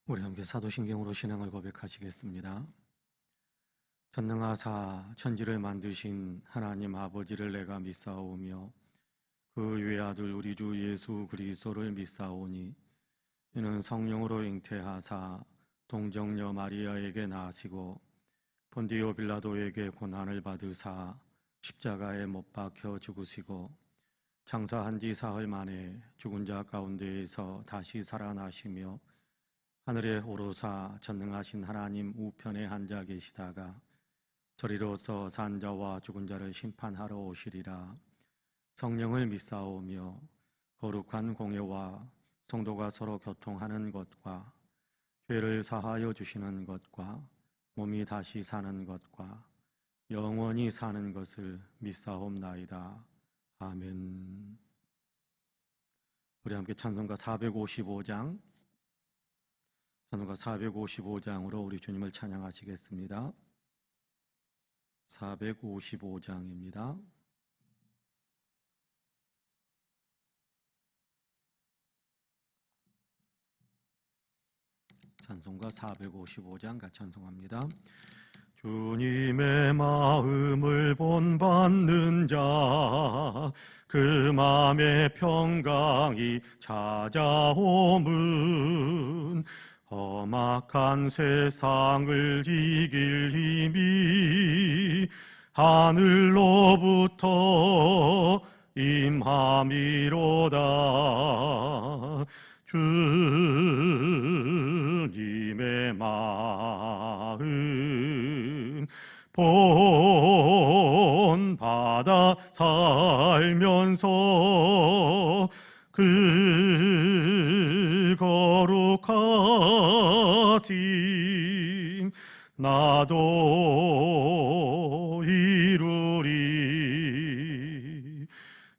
우리 함께 사도신경으로 신앙을 고백하시겠습니다. 전능하사 천지를 만드신 하나님 아버지를 내가 믿사오며 그 외아들 우리 주 예수 그리스도를 믿사오니 이는 성령으로 잉태하사 동정녀 마리아에게 나시고 본디오 빌라도에게 고난을 받으사 십자가에 못 박혀 죽으시고 장사한 지 사흘 만에 죽은 자 가운데에서 다시 살아나시며 하늘에 오르사 전능하신 하나님 우편에 앉아 계시다가 저리로서 산 자와 죽은 자를 심판하러 오시리라. 성령을 믿사오며 거룩한 공예와 성도가 서로 교통하는 것과 죄를 사하여 주시는 것과 몸이 다시 사는 것과 영원히 사는 것을 믿사옵나이다. 아멘. 우리 함께 찬송가 455장 찬송가 455장으로 우리 주님을 찬양하시겠습니다. 455장입니다. 찬송가 455장 같이 찬송합니다. 주님의 마음을 본받는 자 그 맘의 평강이 찾아오문 험악한 세상을 이길 힘이 하늘로부터 임함이로다. 주님의 마음 본받아 살면서 그 거룩하심 나도 이루리.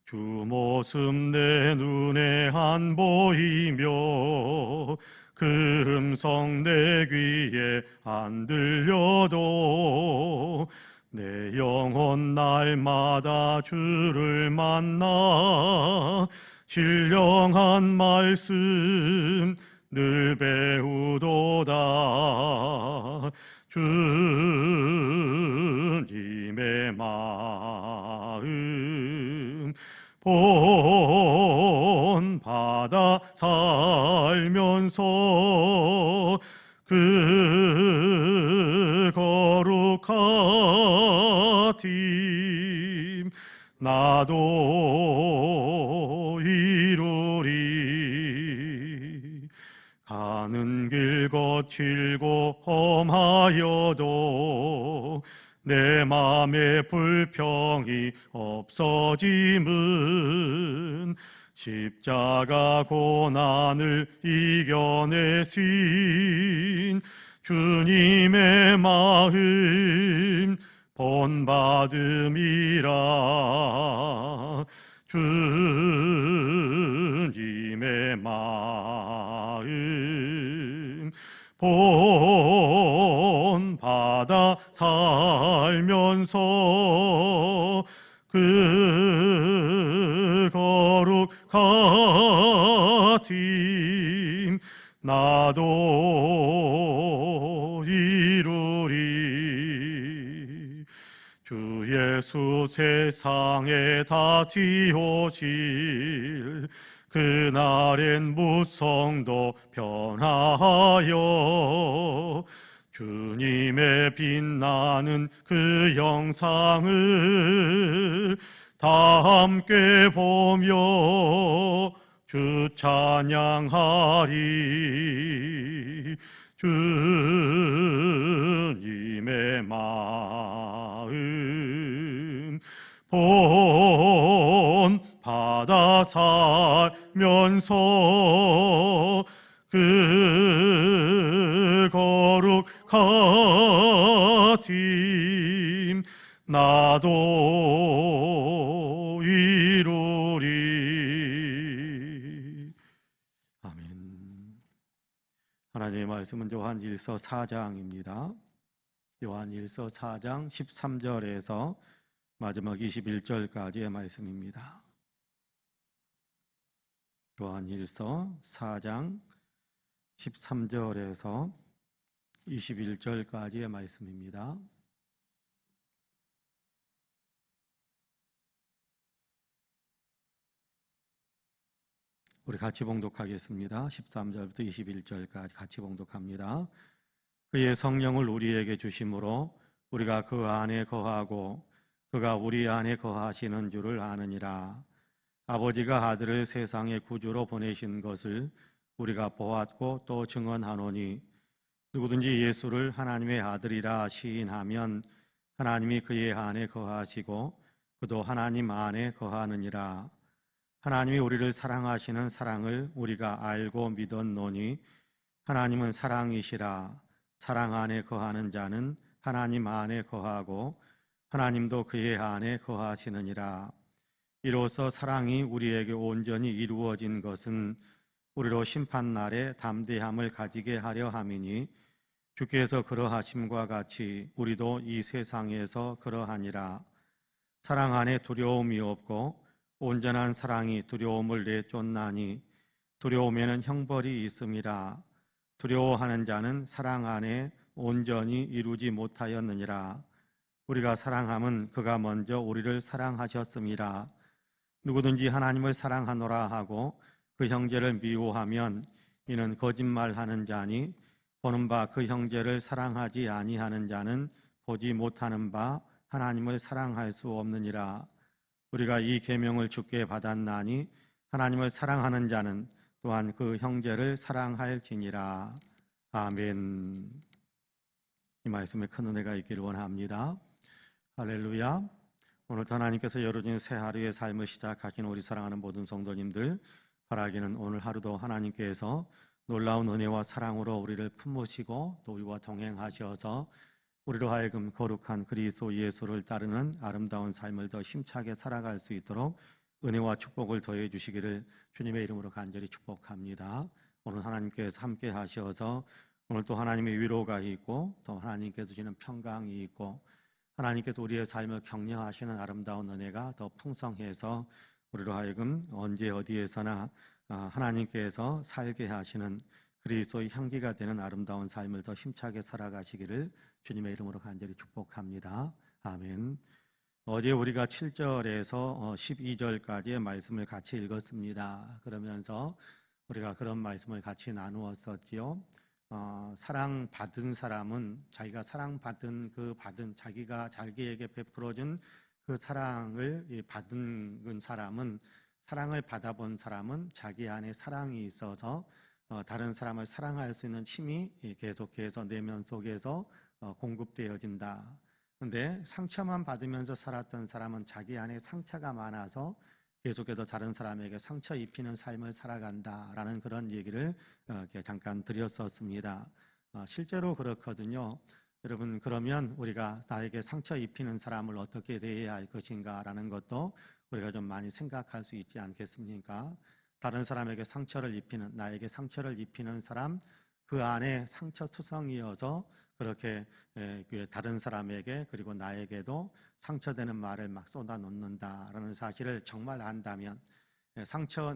주 모습 내 눈에 안 보이며 그 음성 내 귀에 안 들려도 내 영혼 날마다 주를 만나 신령한 말씀 늘 배우도다. 주님의 마음 본받아 살면서 그 거룩하심 나도 이루리. 가는 길 거칠고 험하여도 내 맘의 불평이 없어짐은 십자가 고난을 이겨내신 주님의 마음 본받음이라. 주님의 마음 본받아 살면서 그 거룩하심 나도 이루리. 주 예수 세상에 다 지오실 그날엔 무성도 변하여 주님의 빛나는 그 영상을 다 함께 보며 주 찬양하리. 주님의 마음 본받아 살면서 그 거룩하심 나도 이루리. 아멘. 하나님의 말씀은 요한일서 4장입니다. 요한일서 4장 13절에서 마지막 21절까지의 말씀입니다. 요한일서 4장 13절에서 21절까지의 말씀입니다. 우리 같이 봉독하겠습니다. 13절부터 21절까지 같이 봉독합니다. 그의 성령을 우리에게 주심으로 우리가 그 안에 거하고 그가 우리 안에 거하시는 줄을 아느니라. 아버지가 아들을 세상의 구주로 보내신 것을 우리가 보았고 또 증언하노니 누구든지 예수를 하나님의 아들이라 시인하면 하나님이 그의 안에 거하시고 그도 하나님 안에 거하느니라. 하나님이 우리를 사랑하시는 사랑을 우리가 알고 믿었노니 하나님은 사랑이시라. 사랑 안에 거하는 자는 하나님 안에 거하고 하나님도 그의 안에 거하시느니라. 이로써 사랑이 우리에게 온전히 이루어진 것은 우리로 심판날에 담대함을 가지게 하려 함이니 주께서 그러하심과 같이 우리도 이 세상에서 그러하니라. 사랑 안에 두려움이 없고 온전한 사랑이 두려움을 내쫓나니 두려움에는 형벌이 있음이라. 두려워하는 자는 사랑 안에 온전히 이루지 못하였느니라. 우리가 사랑함은 그가 먼저 우리를 사랑하셨음이라. 누구든지 하나님을 사랑하노라 하고 그 형제를 미워하면 이는 거짓말하는 자니 보는 바 그 형제를 사랑하지 아니하는 자는 보지 못하는 바 하나님을 사랑할 수 없느니라. 우리가 이 계명을 주께 받았나니 하나님을 사랑하는 자는 또한 그 형제를 사랑할지니라. 아멘. 이 말씀에 큰 은혜가 있기를 원합니다. 할렐루야. 오늘도 하나님께서 열어준 새 하루의 삶을 시작하신 우리 사랑하는 모든 성도님들, 바라기는 오늘 하루도 하나님께서 놀라운 은혜와 사랑으로 우리를 품으시고 또 우리와 동행하셔서 우리로 하여금 거룩한 그리스도 예수를 따르는 아름다운 삶을 더 힘차게 살아갈 수 있도록 은혜와 축복을 더해 주시기를 주님의 이름으로 간절히 축복합니다. 오늘 하나님께서 함께 하셔서 오늘 또 하나님의 위로가 있고 또 하나님께서 주시는 평강이 있고 하나님께서 우리의 삶을 격려하시는 아름다운 은혜가 더 풍성해서 우리로 하여금 언제 어디에서나 하나님께서 살게 하시는 그리스도의 향기가 되는 아름다운 삶을 더 힘차게 살아가시기를 주님의 이름으로 간절히 축복합니다. 아멘. 어제 우리가 7절에서 12절까지의 말씀을 같이 읽었습니다. 그러면서 우리가 그런 말씀을 같이 나누었었지요. 사랑받은 사람은 자기가 사랑받은 자기가 자기에게 베풀어준 그 사랑을 받은 사람은, 사랑을 받아본 사람은 자기 안에 사랑이 있어서 다른 사람을 사랑할 수 있는 힘이 계속해서 내면 속에서 공급되어진다. 그런데 상처만 받으면서 살았던 사람은 자기 안에 상처가 많아서 계속해서 다른 사람에게 상처 입히는 삶을 살아간다라는 그런 얘기를 잠깐 드렸었습니다. 실제로 그렇거든요. 여러분, 그러면 우리가 나에게 상처 입히는 사람을 어떻게 대해야 할 것인가라는 것도 우리가 좀 많이 생각할 수 있지 않겠습니까? 다른 사람에게 상처를 입히는, 나에게 상처를 입히는 사람, 그 안에 상처투성이어서 그렇게 다른 사람에게 그리고 나에게도 상처되는 말을 막 쏟아놓는다라는 사실을 정말 안다면,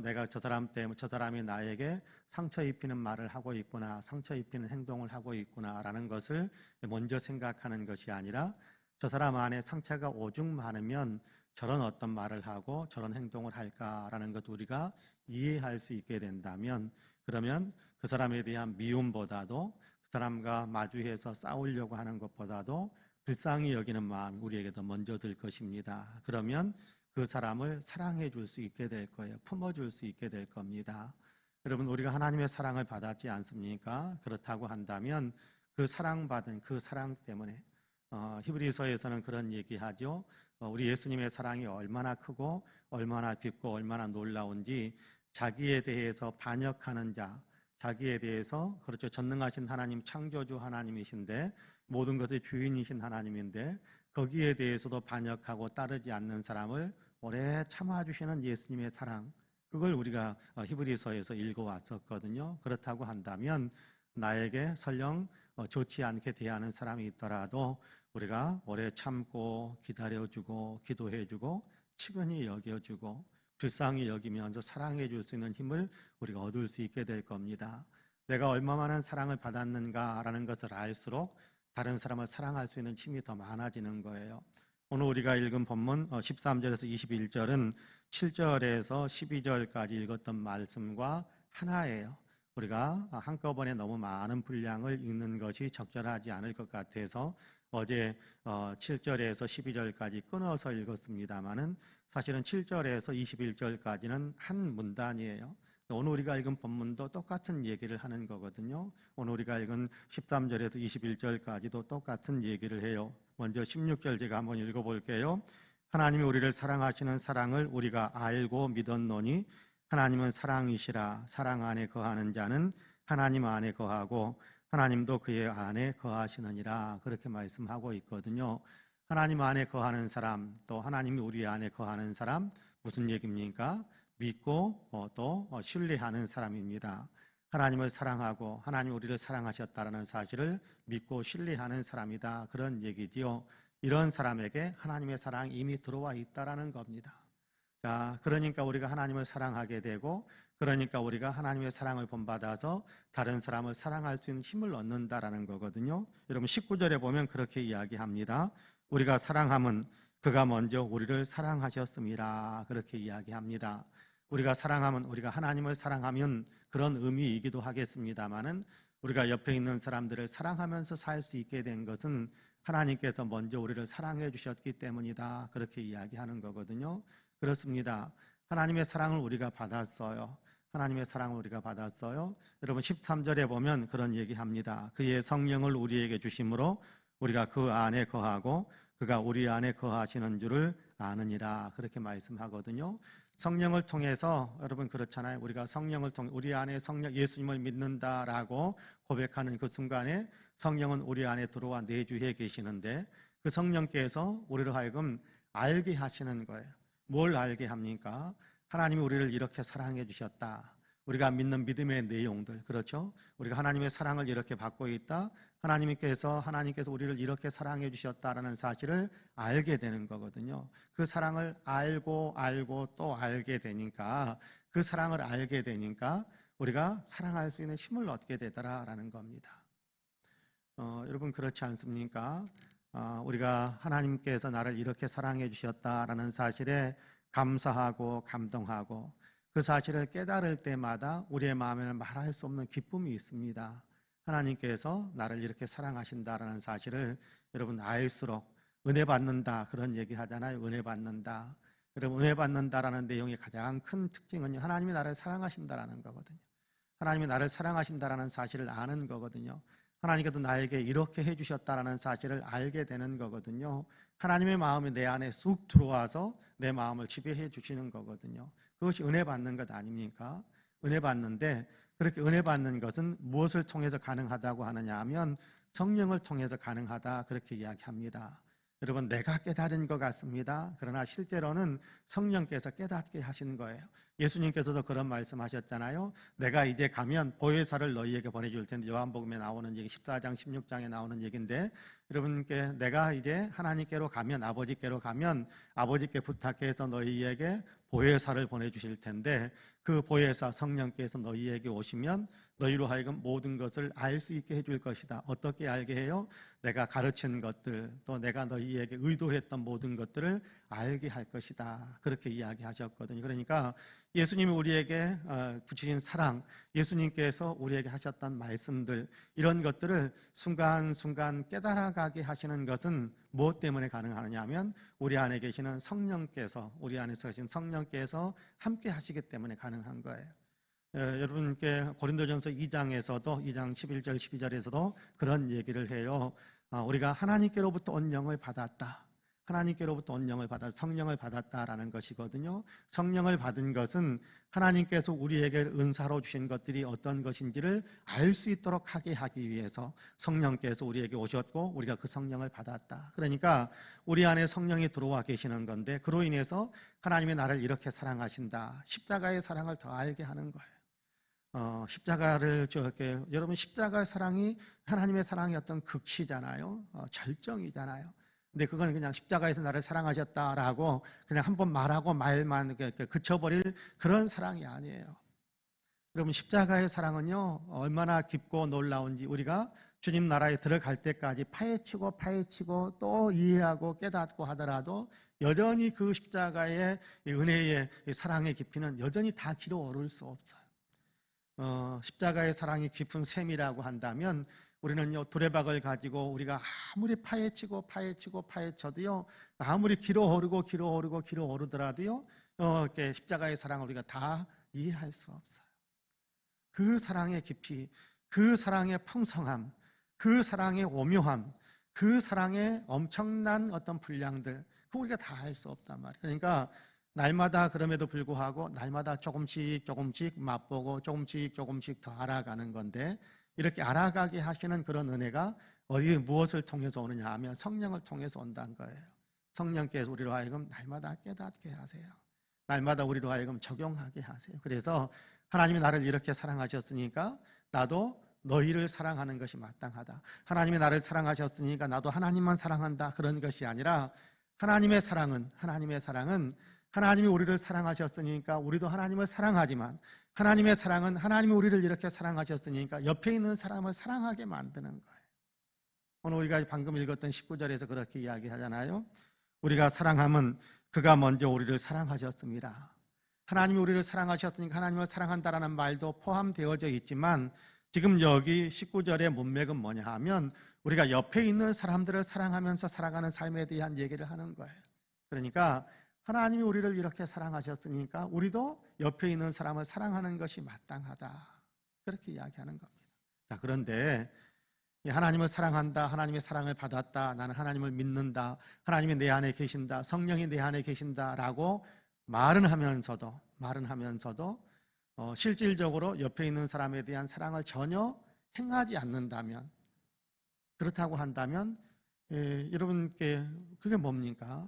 내가 저 사람 때문에 저 사람이 나에게 상처 입히는 말을 하고 있구나, 상처 입히는 행동을 하고 있구나라는 것을 먼저 생각하는 것이 아니라 저 사람 안에 상처가 오죽 많으면 저런 어떤 말을 하고 저런 행동을 할까라는 것 우리가 이해할 수 있게 된다면, 그러면 그 사람에 대한 미움보다도 그 사람과 마주해서 싸우려고 하는 것보다도 불쌍히 여기는 마음이 우리에게 더 먼저 들 것입니다. 그러면 그 사람을 사랑해 줄 수 있게 될 거예요. 품어줄 수 있게 될 겁니다. 여러분, 우리가 하나님의 사랑을 받았지 않습니까? 그렇다고 한다면 그 사랑받은 그 사랑 때문에 히브리서에서는 그런 얘기하죠. 우리 예수님의 사랑이 얼마나 크고 얼마나 깊고 얼마나 놀라운지 자기에 대해서 반역하는 자, 자기에 대해서, 그렇죠, 전능하신 하나님, 창조주 하나님이신데 모든 것의 주인이신 하나님인데 거기에 대해서도 반역하고 따르지 않는 사람을 오래 참아주시는 예수님의 사랑, 그걸 우리가 히브리서에서 읽어왔었거든요. 그렇다고 한다면 나에게 설령 좋지 않게 대하는 사람이 있더라도 우리가 오래 참고 기다려주고 기도해주고 치근히 여겨주고 불쌍히 여기면서 사랑해 줄 수 있는 힘을 우리가 얻을 수 있게 될 겁니다. 내가 얼마만한 사랑을 받았는가라는 것을 알수록 다른 사람을 사랑할 수 있는 힘이 더 많아지는 거예요. 오늘 우리가 읽은 본문 13절에서 21절은 7절에서 12절까지 읽었던 말씀과 하나예요. 우리가 한꺼번에 너무 많은 분량을 읽는 것이 적절하지 않을 것 같아서 어제 7절에서 12절까지 끊어서 읽었습니다마는 사실은 7절에서 21절까지는 한 문단이에요. 오늘 우리가 읽은 본문도 똑같은 얘기를 하는 거거든요. 오늘 우리가 읽은 13절에서 21절까지도 똑같은 얘기를 해요. 먼저 16절 제가 한번 읽어볼게요. 하나님이 우리를 사랑하시는 사랑을 우리가 알고 믿었노니 하나님은 사랑이시라. 사랑 안에 거하는 자는 하나님 안에 거하고 하나님도 그의 안에 거하시느니라. 그렇게 말씀하고 있거든요. 하나님 안에 거하는 사람, 또 하나님이 우리 안에 거하는 사람, 무슨 얘기입니까? 믿고 또 신뢰하는 사람입니다. 하나님을 사랑하고 하나님 우리를 사랑하셨다는 사실을 믿고 신뢰하는 사람이다. 그런 얘기지요. 이런 사람에게 하나님의 사랑이 이미 들어와 있다라는 겁니다. 자, 그러니까 우리가 하나님을 사랑하게 되고, 그러니까 우리가 하나님의 사랑을 본받아서 다른 사람을 사랑할 수 있는 힘을 얻는다라는 거거든요. 여러분 19절에 보면 그렇게 이야기합니다. 우리가 사랑함은 그가 먼저 우리를 사랑하셨습니다. 그렇게 이야기합니다. 우리가 사랑하면, 우리가 하나님을 사랑하면 그런 의미이기도 하겠습니다만은 우리가 옆에 있는 사람들을 사랑하면서 살 수 있게 된 것은 하나님께서 먼저 우리를 사랑해 주셨기 때문이다. 그렇게 이야기하는 거거든요. 그렇습니다. 하나님의 사랑을 우리가 받았어요. 하나님의 사랑을 우리가 받았어요. 여러분 13절에 보면 그런 얘기합니다. 그의 성령을 우리에게 주심으로 우리가 그 안에 거하고 그가 우리 안에 거하시는 줄을 아느니라. 그렇게 말씀하거든요. 성령을 통해서, 여러분 그렇잖아요. 우리가 성령을 통해 우리 안에 성령 예수님을 믿는다라고 고백하는 그 순간에 성령은 우리 안에 들어와 내주해 계시는데 그 성령께서 우리를 하여금 알게 하시는 거예요. 뭘 알게 합니까? 하나님이 우리를 이렇게 사랑해 주셨다. 우리가 믿는 믿음의 내용들, 그렇죠? 우리가 하나님의 사랑을 이렇게 받고 있다. 하나님께서 우리를 이렇게 사랑해 주셨다라는 사실을 알게 되는 거거든요. 그 사랑을 알고 또 알게 되니까, 그 사랑을 알게 되니까 우리가 사랑할 수 있는 힘을 얻게 되더라라는 겁니다. 여러분 그렇지 않습니까? 우리가 하나님께서 나를 이렇게 사랑해 주셨다라는 사실에 감사하고 감동하고 그 사실을 깨달을 때마다 우리의 마음에는 말할 수 없는 기쁨이 있습니다. 하나님께서 나를 이렇게 사랑하신다라는 사실을 여러분 알수록 은혜 받는다, 그런 얘기 하잖아요. 은혜 받는다. 여러분 은혜 받는다라는 내용의 가장 큰 특징은 하나님이 나를 사랑하신다라는 거거든요. 하나님이 나를 사랑하신다라는 사실을 아는 거거든요. 하나님께서 나에게 이렇게 해주셨다라는 사실을 알게 되는 거거든요. 하나님의 마음이 내 안에 쑥 들어와서 내 마음을 지배해 주시는 거거든요. 그것이 은혜 받는 것 아닙니까? 은혜 받는데, 그렇게 은혜 받는 것은 무엇을 통해서 가능하다고 하느냐 하면 성령을 통해서 가능하다, 그렇게 이야기합니다. 여러분 내가 깨달은 것 같습니다. 그러나 실제로는 성령께서 깨닫게 하시는 거예요. 예수님께서도 그런 말씀하셨잖아요. 내가 이제 가면 보혜사를 너희에게 보내줄 텐데, 요한복음에 나오는 얘기, 14장 16장에 나오는 얘기인데, 여러분께 내가 이제 하나님께로 가면, 아버지께로 가면 아버지께 부탁해서 너희에게 보혜사를 보내주실 텐데, 그 보혜사 성령께서 너희에게 오시면 너희로 하여금 모든 것을 알 수 있게 해줄 것이다. 어떻게 알게 해요? 내가 가르친 것들, 또 내가 너희에게 의도했던 모든 것들을 알게 할 것이다. 그렇게 이야기하셨거든요. 그러니까 예수님이 우리에게 붙이신 사랑, 예수님께서 우리에게 하셨던 말씀들, 이런 것들을 순간순간 깨달아가게 하시는 것은 무엇 때문에 가능하느냐 하면 우리 안에 계시는 성령께서, 우리 안에서 계신 성령께서 함께 하시기 때문에 가능한 거예요. 여러분께 고린도전서 2장에서도 2장 11절 12절에서도 그런 얘기를 해요. 우리가 하나님께로부터 온 영을 받았다. 하나님께로부터 온 영을 받아 성령을 받았다라는 것이거든요. 성령을 받은 것은 하나님께서 우리에게 은사로 주신 것들이 어떤 것인지를 알 수 있도록 하게 하기 위해서 성령께서 우리에게 오셨고 우리가 그 성령을 받았다. 그러니까 우리 안에 성령이 들어와 계시는 건데, 그로 인해서 하나님이 나를 이렇게 사랑하신다, 십자가의 사랑을 더 알게 하는 거예요. 십자가를 여러분 십자가의 사랑이 하나님의 사랑의 어떤 극치잖아요. 절정이잖아요. 근데 그건 그냥 십자가에서 나를 사랑하셨다라고 그냥 한번 말하고 말만 그쳐버릴 그런 사랑이 아니에요. 여러분, 십자가의 사랑은요, 얼마나 깊고 놀라운지 우리가 주님 나라에 들어갈 때까지 파헤치고 또 이해하고 깨닫고 하더라도 여전히 그 십자가의 은혜의 사랑의 깊이는 여전히 다 길어 오를 수 없어요. 십자가의 사랑이 깊은 셈이라고 한다면 우리는요, 두레박을 가지고 우리가 아무리 파헤쳐도요, 아무리 길어 오르더라도요, 이렇게 십자가의 사랑을 우리가 다 이해할 수 없어요. 그 사랑의 깊이, 그 사랑의 풍성함, 그 사랑의 오묘함, 그 사랑의 엄청난 어떤 분량들, 그거 우리가 다 알 수 없단 말이에요. 그러니까 날마다 그럼에도 불구하고 날마다 조금씩 맛보고 조금씩 더 알아가는 건데, 이렇게 알아가게 하시는 그런 은혜가 무엇을 통해서 오느냐 하면 성령을 통해서 온다는 거예요. 성령께서 우리로 하여금 날마다 깨닫게 하세요. 날마다 우리로 하여금 적용하게 하세요. 그래서 하나님이 나를 이렇게 사랑하셨으니까 나도 너희를 사랑하는 것이 마땅하다. 하나님이 나를 사랑하셨으니까 나도 하나님만 사랑한다. 그런 것이 아니라 하나님의 사랑은 하나님이 우리를 사랑하셨으니까 우리도 하나님을 사랑하지만, 하나님의 사랑은 하나님이 우리를 이렇게 사랑하셨으니까 옆에 있는 사람을 사랑하게 만드는 거예요. 오늘 우리가 방금 읽었던 19절에서 그렇게 이야기하잖아요. 우리가 사랑함은 그가 먼저 우리를 사랑하셨습니다. 하나님이 우리를 사랑하셨으니까 하나님을 사랑한다라는 말도 포함되어져 있지만, 지금 여기 19절의 문맥은 뭐냐 하면 우리가 옆에 있는 사람들을 사랑하면서 살아가는 삶에 대한 얘기를 하는 거예요. 그러니까 하나님이 우리를 이렇게 사랑하셨으니까 우리도 옆에 있는 사람을 사랑하는 것이 마땅하다, 그렇게 이야기하는 겁니다. 자, 그런데 하나님을 사랑한다, 하나님의 사랑을 받았다, 나는 하나님을 믿는다, 하나님이 내 안에 계신다, 성령이 내 안에 계신다라고 말은 하면서도 실질적으로 옆에 있는 사람에 대한 사랑을 전혀 행하지 않는다면, 그렇다고 한다면 여러분께 그게 뭡니까?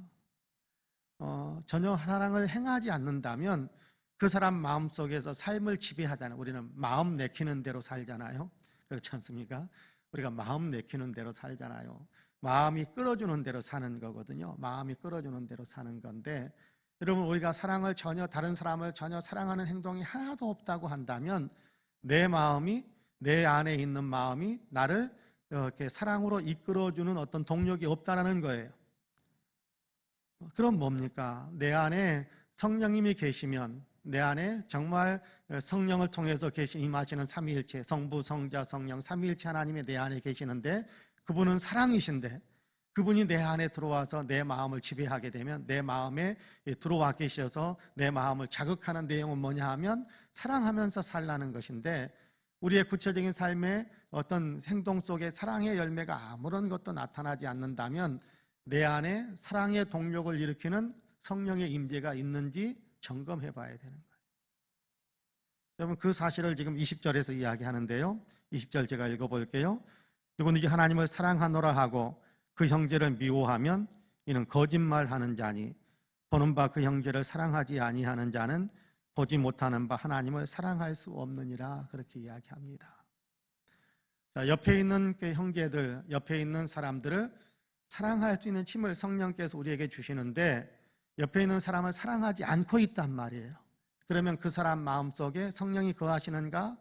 전혀 사랑을 행하지 않는다면 그 사람 마음속에서 삶을 지배하잖아요. 우리는 마음 내키는 대로 살잖아요. 그렇지 않습니까? 우리가 마음 내키는 대로 살잖아요. 마음이 끌어주는 대로 사는 거거든요. 마음이 끌어주는 대로 사는 건데, 여러분, 우리가 다른 사람을 전혀 사랑하는 행동이 하나도 없다고 한다면 내 안에 있는 마음이 나를 이렇게 사랑으로 이끌어주는 어떤 동력이 없다라는 거예요. 그럼 뭡니까? 내 안에 성령님이 계시면, 내 안에 정말 성령을 통해서 임하시는 삼위일체, 성부, 성자, 성령 삼위일체 하나님이 내 안에 계시는데, 그분은 사랑이신데 그분이 내 안에 들어와서 내 마음을 지배하게 되면, 내 마음에 들어와 계셔서 내 마음을 자극하는 내용은 뭐냐 하면 사랑하면서 살라는 것인데, 우리의 구체적인 삶의 어떤 행동 속에 사랑의 열매가 아무런 것도 나타나지 않는다면 내 안에 사랑의 동력을 일으키는 성령의 임재가 있는지 점검해 봐야 되는 거예요. 여러분, 그 사실을 지금 20절에서 이야기하는데요. 20절 제가 읽어볼게요. 누구든지 하나님을 사랑하노라 하고 그 형제를 미워하면 이는 거짓말하는 자니, 보는 바 그 형제를 사랑하지 아니하는 자는 보지 못하는 바 하나님을 사랑할 수 없느니라, 그렇게 이야기합니다. 자, 옆에 있는 그 형제들, 옆에 있는 사람들을 사랑할 수 있는 힘을 성령께서 우리에게 주시는데, 옆에 있는 사람을 사랑하지 않고 있단 말이에요. 그러면 그 사람 마음속에 성령이 거하시는가?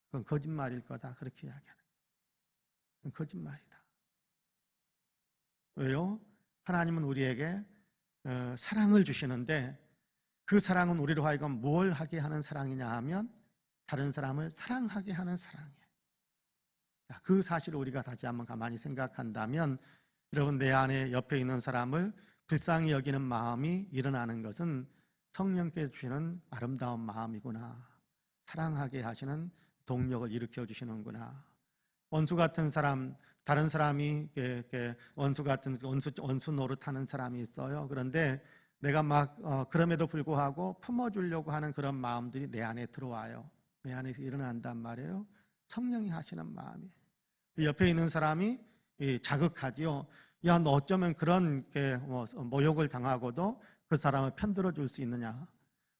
그건 거짓말일 거다, 그렇게 이야기하는 거예요. 그건 거짓말이다. 왜요? 하나님은 우리에게 사랑을 주시는데, 그 사랑은 우리로 하여금 뭘 하게 하는 사랑이냐 하면 다른 사람을 사랑하게 하는 사랑이에요. 그 사실을 우리가 다시 한번 가만히 생각한다면, 여러분, 내 안에 옆에 있는 사람을 불쌍히 여기는 마음이 일어나는 것은 성령께서 주시는 아름다운 마음이구나, 사랑하게 하시는 동력을 일으켜 주시는구나. 원수 같은 사람, 다른 사람이 원수 노릇하는 사람이 있어요. 그런데 내가 그럼에도 불구하고 품어주려고 하는 그런 마음들이 내 안에 들어와요. 내 안에서 일어난단 말이에요. 성령이 하시는 마음이에요. 옆에 있는 사람이 자극하지요. 야, 너 어쩌면 그런 모욕을 당하고도 그 사람을 편들어 줄 수 있느냐?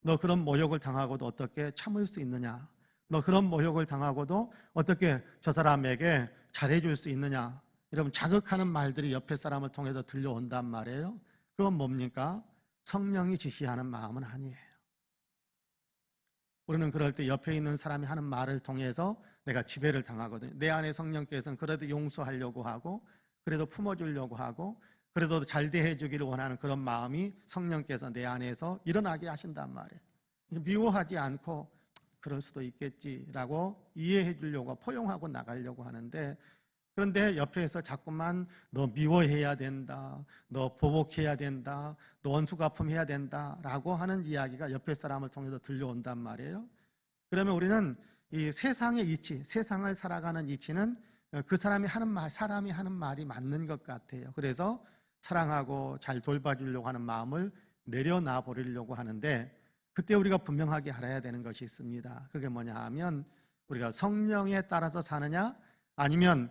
너 그런 모욕을 당하고도 어떻게 참을 수 있느냐? 너 그런 모욕을 당하고도 어떻게 저 사람에게 잘해줄 수 있느냐? 여러분, 자극하는 말들이 옆에 사람을 통해서 들려온단 말이에요. 그건 뭡니까? 성령이 지시하는 마음은 아니에요. 우리는 그럴 때 옆에 있는 사람이 하는 말을 통해서 내가 지배를 당하거든요. 내 안에 성령께서는 그래도 용서하려고 하고, 그래도 품어주려고 하고, 그래도 잘 대해주기를 원하는 그런 마음이 성령께서 내 안에서 일어나게 하신단 말이에요. 미워하지 않고 그럴 수도 있겠지라고 이해해 주려고, 포용하고 나가려고 하는데, 그런데 옆에서 자꾸만 너 미워해야 된다, 너 보복해야 된다, 너 원수 갚음해야 된다라고 하는 이야기가 옆에 사람을 통해서 들려온단 말이에요. 그러면 우리는 이 세상의 이치, 세상을 살아가는 이치는 그 사람이 하는 말이 맞는 것 같아요. 그래서 사랑하고 잘 돌봐주려고 하는 마음을 내려놔 버리려고 하는데, 그때 우리가 분명하게 알아야 되는 것이 있습니다. 그게 뭐냐 하면, 우리가 성령에 따라서 사느냐, 아니면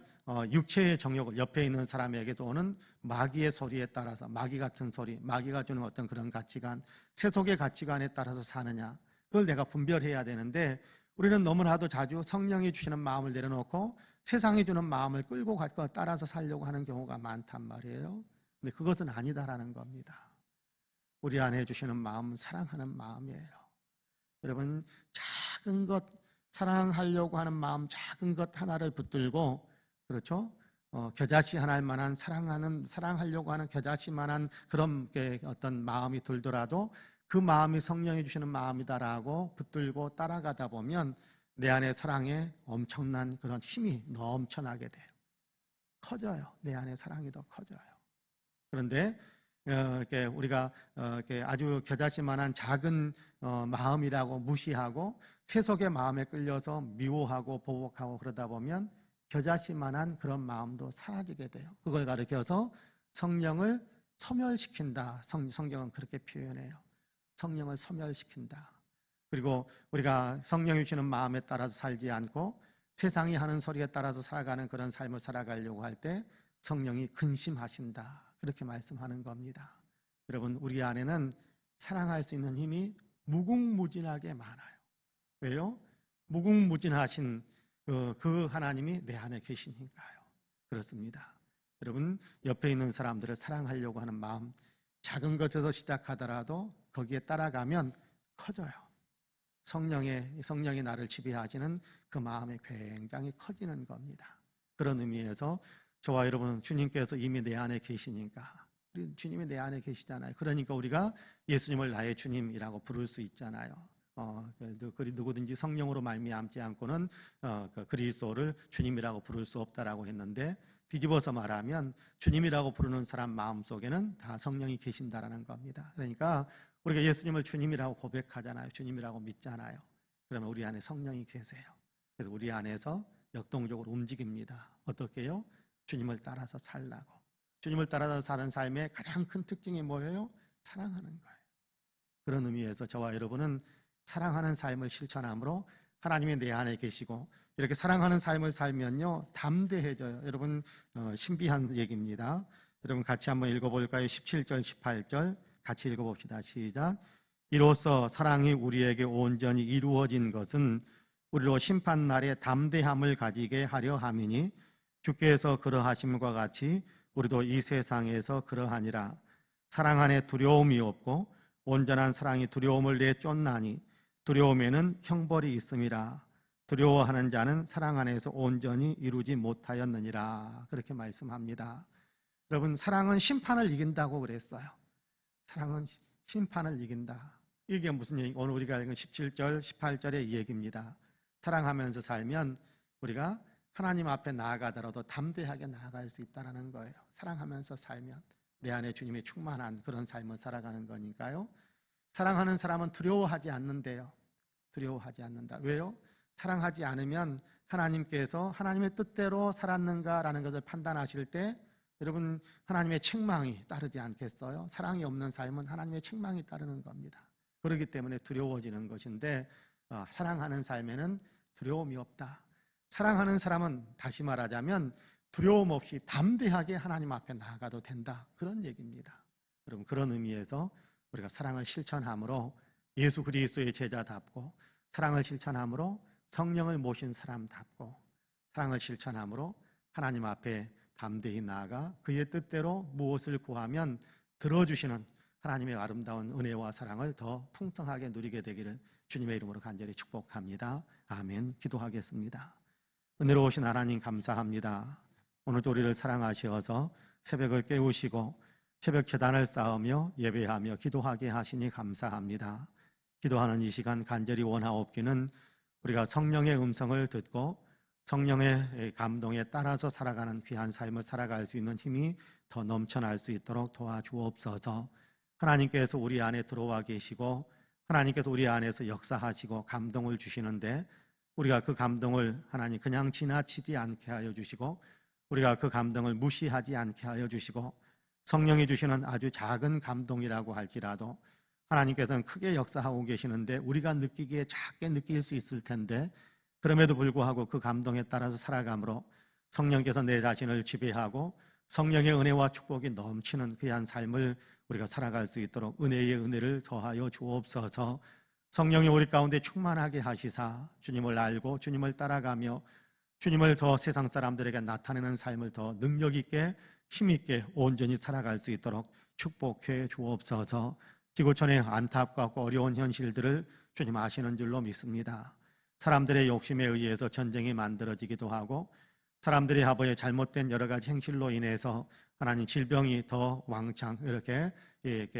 육체의 정욕을, 옆에 있는 사람에게도 오는 마귀의 소리에 따라서, 마귀 같은 소리, 마귀가 주는 어떤 그런 가치관, 세속의 가치관에 따라서 사느냐, 그걸 내가 분별해야 되는데, 우리는 너무나도 자주 성령이 주시는 마음을 내려놓고 세상이 주는 마음을 끌고 따라서 살려고 하는 경우가 많단 말이에요. 근데 그것은 아니다라는 겁니다. 우리 안에 주시는 마음은 사랑하는 마음이에요. 여러분, 작은 것, 사랑하려고 하는 마음, 작은 것 하나를 붙들고, 그렇죠? 겨자씨 하나일 만한, 사랑하려고 하는 겨자씨만한 그런 어떤 마음이 들더라도 그 마음이 성령이 주시는 마음이다라고 붙들고 따라가다 보면 내 안에 사랑에 엄청난 그런 힘이 넘쳐나게 돼요. 커져요. 내 안에 사랑이 더 커져요. 그런데 우리가 아주 겨자씨만한 작은 마음이라고 무시하고 세속의 마음에 끌려서 미워하고 보복하고 그러다 보면 겨자씨만한 그런 마음도 사라지게 돼요. 그걸 가리켜서 성령을 소멸시킨다. 성경은 그렇게 표현해요. 성령을 소멸시킨다. 그리고 우리가 성령이 주시는 마음에 따라서 살지 않고 세상이 하는 소리에 따라서 살아가는 그런 삶을 살아가려고 할 때 성령이 근심하신다. 그렇게 말씀하는 겁니다. 여러분, 우리 안에는 사랑할 수 있는 힘이 무궁무진하게 많아요. 왜요? 무궁무진하신 그 하나님이 내 안에 계시니까요. 그렇습니다. 여러분, 옆에 있는 사람들을 사랑하려고 하는 마음, 작은 것에서 시작하더라도 거기에 따라가면 커져요. 성령이 나를 지배하시는 그 마음이 굉장히 커지는 겁니다. 그런 의미에서 저와 여러분은 주님께서 이미 내 안에 계시니까, 주님이 내 안에 계시잖아요. 그러니까 우리가 예수님을 나의 주님이라고 부를 수 있잖아요. 누구든지 성령으로 말미암지 않고는 그리스도를 주님이라고 부를 수 없다라고 했는데, 뒤집어서 말하면 주님이라고 부르는 사람 마음속에는 다 성령이 계신다라는 겁니다. 그러니까 우리가 예수님을 주님이라고 고백하잖아요. 주님이라고 믿잖아요. 그러면 우리 안에 성령이 계세요. 그래서 우리 안에서 역동적으로 움직입니다. 어떻게요? 주님을 따라서 살라고. 주님을 따라서 사는 삶의 가장 큰 특징이 뭐예요? 사랑하는 거예요. 그런 의미에서 저와 여러분은 사랑하는 삶을 실천함으로 하나님이 내 안에 계시고, 이렇게 사랑하는 삶을 살면요 담대해져요. 여러분, 신비한 얘기입니다. 여러분 같이 한번 읽어볼까요? 17절 18절 같이 읽어봅시다. 시작. 이로써 사랑이 우리에게 온전히 이루어진 것은 우리로 심판날에 담대함을 가지게 하려 함이니, 주께서 그러하심과 같이 우리도 이 세상에서 그러하니라. 사랑 안에 두려움이 없고 온전한 사랑이 두려움을 내쫓나니 두려움에는 형벌이 있음이라. 두려워하는 자는 사랑 안에서 온전히 이루지 못하였느니라. 그렇게 말씀합니다. 여러분, 사랑은 심판을 이긴다고 그랬어요. 사랑은 심판을 이긴다. 이게 무슨 얘기? 오늘 우리가 읽은 17절 18절의 이 얘기입니다. 사랑하면서 살면 우리가 하나님 앞에 나아가더라도 담대하게 나아갈 수 있다는 거예요. 사랑하면서 살면 내 안에 주님의 충만한 그런 삶을 살아가는 거니까요. 사랑하는 사람은 두려워하지 않는데요. 두려워하지 않는다. 왜요? 사랑하지 않으면 하나님께서 하나님의 뜻대로 살았는가라는 것을 판단하실 때 여러분, 하나님의 책망이 따르지 않겠어요? 사랑이 없는 삶은 하나님의 책망이 따르는 겁니다. 그렇기 때문에 두려워지는 것인데, 사랑하는 삶에는 두려움이 없다. 사랑하는 사람은 다시 말하자면 두려움 없이 담대하게 하나님 앞에 나아가도 된다. 그런 얘기입니다. 여러분, 그런 의미에서 우리가 사랑을 실천함으로 예수 그리스도의 제자답고, 사랑을 실천함으로 성령을 모신 사람답고, 사랑을 실천함으로 하나님 앞에 담대히 나아가 그의 뜻대로 무엇을 구하면 들어주시는 하나님의 아름다운 은혜와 사랑을 더 풍성하게 누리게 되기를 주님의 이름으로 간절히 축복합니다. 아멘. 기도하겠습니다. 은혜로우신 하나님 감사합니다. 오늘도 우리를 사랑하셔서 새벽을 깨우시고 새벽 제단을 쌓으며 예배하며 기도하게 하시니 감사합니다. 기도하는 이 시간 간절히 원하옵기는 우리가 성령의 음성을 듣고 성령의 감동에 따라서 살아가는 귀한 삶을 살아갈 수 있는 힘이 더 넘쳐날 수 있도록 도와주옵소서. 하나님께서 우리 안에 들어와 계시고 하나님께서 우리 안에서 역사하시고 감동을 주시는데 우리가 그 감동을 하나님 그냥 지나치지 않게 하여 주시고 우리가 그 감동을 무시하지 않게 하여 주시고 성령이 주시는 아주 작은 감동이라고 할지라도 하나님께서는 크게 역사하고 계시는데 우리가 느끼기에 작게 느낄 수 있을 텐데 그럼에도 불구하고 그 감동에 따라서 살아감으로 성령께서 내 자신을 지배하고 성령의 은혜와 축복이 넘치는 귀한 삶을 우리가 살아갈 수 있도록 은혜의 은혜를 더하여 주옵소서. 성령이 우리 가운데 충만하게 하시사 주님을 알고 주님을 따라가며 주님을 더 세상 사람들에게 나타내는 삶을 더 능력 있게 힘 있게 온전히 살아갈 수 있도록 축복해 주옵소서. 지구촌의 안타깝고 어려운 현실들을 주님 아시는 줄로 믿습니다. 사람들의 욕심에 의해서 전쟁이 만들어지기도 하고 사람들이 아버지의 잘못된 여러 가지 행실로 인해서 하나님 질병이 더 왕창 이렇게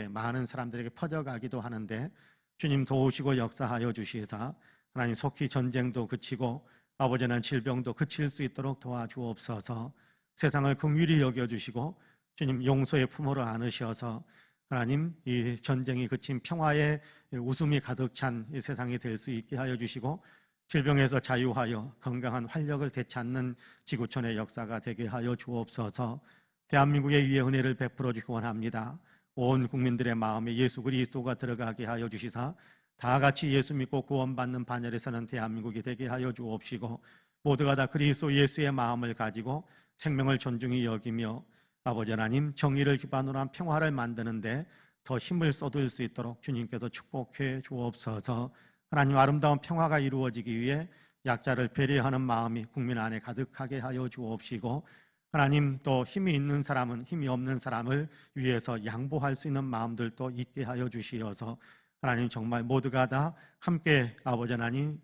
많은 사람들에게 퍼져가기도 하는데 주님 도우시고 역사하여 주시사 하나님 속히 전쟁도 그치고 아버지는 질병도 그칠 수 있도록 도와주옵소서. 세상을 긍휼히 여겨주시고 주님 용서의 품으로 안으셔서 하나님 이 전쟁이 그친 평화의 웃음이 가득 찬 이 세상이 될 수 있게 하여 주시고 질병에서 자유하여 건강한 활력을 되찾는 지구촌의 역사가 되게 하여 주옵소서. 대한민국에 위에 은혜를 베풀어 주기 원합니다. 온 국민들의 마음에 예수 그리스도가 들어가게 하여 주시사 다 같이 예수 믿고 구원받는 반열에 서는 대한민국이 되게 하여 주옵시고 모두가 다 그리스도 예수의 마음을 가지고 생명을 존중히 여기며 아버지 하나님 정의를 기반으로 한 평화를 만드는데 더 힘을 쏟을 수 있도록 주님께서 축복해 주옵소서. 하나님 아름다운 평화가 이루어지기 위해 약자를 배려하는 마음이 국민 안에 가득하게 하여 주옵시고 하나님 또 힘이 있는 사람은 힘이 없는 사람을 위해서 양보할 수 있는 마음들도 있게 하여 주시어서 하나님 정말 모두가 다 함께 아버지 하나님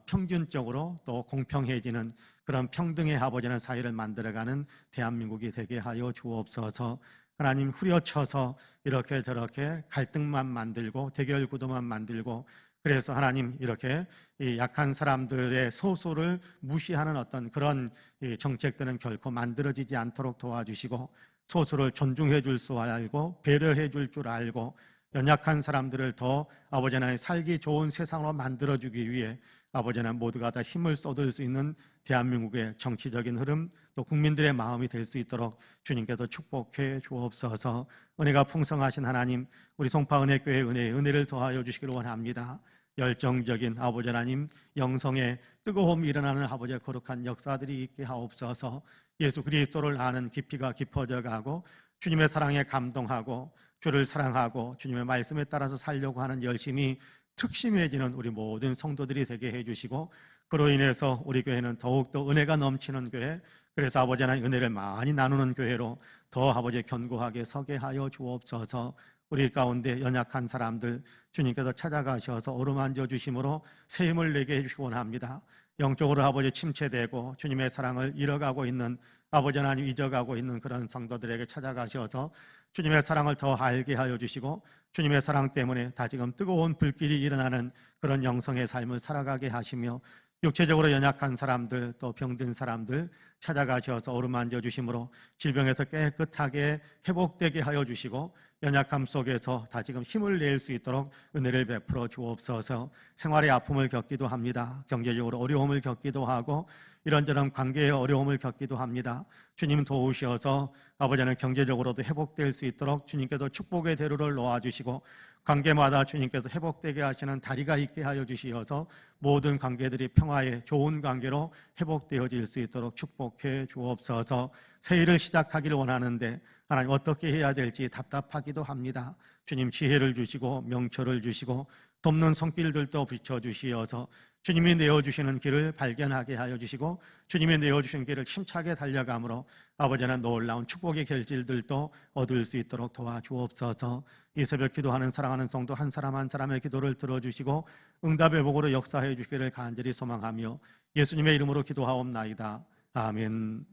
평균적으로 또 공평해지는 그런 평등의 아버지 하나님 사회를 만들어가는 대한민국이 되게 하여 주옵소서. 하나님 후려쳐서 이렇게 저렇게 갈등만 만들고 대결 구도만 만들고 그래서 하나님 이렇게 이 약한 사람들의 소수를 무시하는 어떤 그런 정책들은 결코 만들어지지 않도록 도와주시고 소수를 존중해 줄 줄 알고 배려해 줄 줄 알고 연약한 사람들을 더 아버지 하나님 살기 좋은 세상으로 만들어주기 위해 아버지 하나님 모두가 다 힘을 쏟을 수 있는 대한민국의 정치적인 흐름 또 국민들의 마음이 될 수 있도록 주님께서 축복해 주옵소서. 은혜가 풍성하신 하나님 우리 송파은혜교회 은혜를 더하여 주시기를 원합니다. 열정적인 아버지 하나님 영성의 뜨거움이 일어나는 아버지의 거룩한 역사들이 있게 하옵소서. 예수 그리스도를 아는 깊이가 깊어져 가고 주님의 사랑에 감동하고 주를 사랑하고 주님의 말씀에 따라서 살려고 하는 열심이 특심해지는 우리 모든 성도들이 되게 해주시고 그로 인해서 우리 교회는 더욱더 은혜가 넘치는 교회 그래서 아버지 하나님 은혜를 많이 나누는 교회로 더 아버지 견고하게 서게 하여 주옵소서. 우리 가운데 연약한 사람들 주님께서 찾아가셔서 어루만져 주심으로 새 힘을 내게 해주시기 원합니다. 영적으로 아버지 침체되고 주님의 사랑을 잃어가고 있는 아버지 하나님 잊어가고 있는 그런 성도들에게 찾아가셔서 주님의 사랑을 더 알게 하여 주시고 주님의 사랑 때문에 다시금 뜨거운 불길이 일어나는 그런 영성의 삶을 살아가게 하시며 육체적으로 연약한 사람들 또 병든 사람들 찾아가셔서 어루만져 주심으로 질병에서 깨끗하게 회복되게 하여 주시고 연약함 속에서 다시금 힘을 낼 수 있도록 은혜를 베풀어 주옵소서. 생활의 아픔을 겪기도 합니다. 경제적으로 어려움을 겪기도 하고 이런저런 관계의 어려움을 겪기도 합니다. 주님 도우셔서 아버지는 경제적으로도 회복될 수 있도록 주님께서 축복의 대로를 놓아주시고 관계마다 주님께서 회복되게 하시는 다리가 있게 하여 주시어서 모든 관계들이 평화의 좋은 관계로 회복되어질 수 있도록 축복해 주옵소서. 새 일을 시작하기를 원하는데 하나님 어떻게 해야 될지 답답하기도 합니다. 주님 지혜를 주시고 명철을 주시고 돕는 손길들도 비춰주시어서 주님이 내어주시는 길을 발견하게 하여 주시고 주님이 내어주신 길을 힘차게 달려감으로 아버지는 놀라운 축복의 결실들도 얻을 수 있도록 도와주옵소서. 이 새벽 기도하는 사랑하는 성도 한 사람 한 사람의 기도를 들어주시고 응답의 복으로 역사해 주시기를 간절히 소망하며 예수님의 이름으로 기도하옵나이다. 아멘.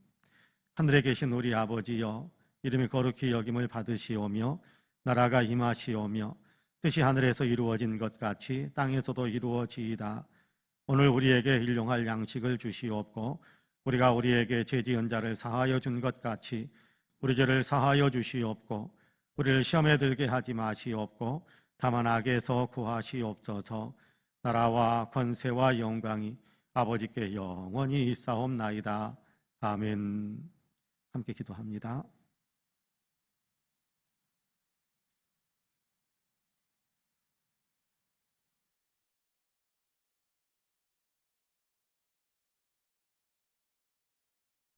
하늘에 계신 우리 아버지여, 이름이 거룩히 여김을 받으시오며 나라가 임하시오며 뜻이 하늘에서 이루어진 것 같이 땅에서도 이루어지이다. 오늘 우리에게 일용할 양식을 주시옵고 우리가 우리에게 죄 지은 자를 사하여 준 것 같이 우리 죄를 사하여 주시옵고 우리를 시험에 들게 하지 마시옵고 다만 악에서 구하시옵소서. 나라와 권세와 영광이 아버지께 영원히 있사옵나이다. 아멘. 함께 기도합니다.